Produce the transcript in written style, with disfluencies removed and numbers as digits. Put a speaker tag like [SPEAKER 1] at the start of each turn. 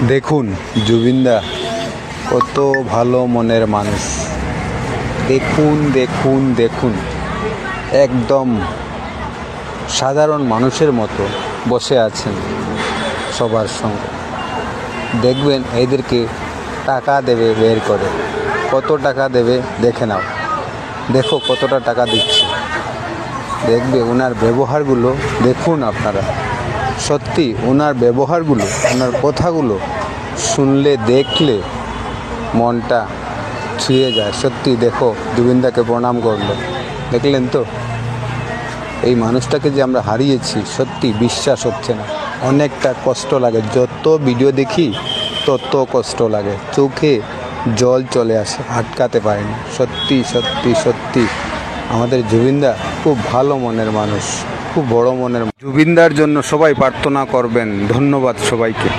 [SPEAKER 1] দেখুন জুবিনদা কত ভালো মনের মানুষ। দেখুন দেখুন দেখুন একদম সাধারণ মানুষের মতো বসে আছেন সবার সঙ্গে। দেখবেন এদেরকে টাকা দেবে বের করে। কত টাকা দেবে দেখে নাও, দেখো কতটা টাকা দিচ্ছে। দেখবে ওনার ব্যবহারগুলো দেখুন আপনারা, সত্যি ওনার ব্যবহারগুলো, ওনার কথাগুলো শুনলে দেখলে মনটা ছুঁয়ে যায়। সত্যি দেখো জুবিনদাকে প্রণাম করলো, দেখলেন তো এই মানুষটাকে যে আমরা হারিয়েছি, সত্যি বিশ্বাস হচ্ছে না। অনেকটা কষ্ট লাগে, যত ভিডিও দেখি তত কষ্ট লাগে, চোখে জল চলে আসে, আটকাতে পারিনি। সত্যি সত্যি সত্যি আমাদের জুবিনদা খুব ভালো মনের মানুষ, খুব বড় মনের। জুবিনদার জন্য সবাই প্রার্থনা করবেন। ধন্যবাদ সবাইকে।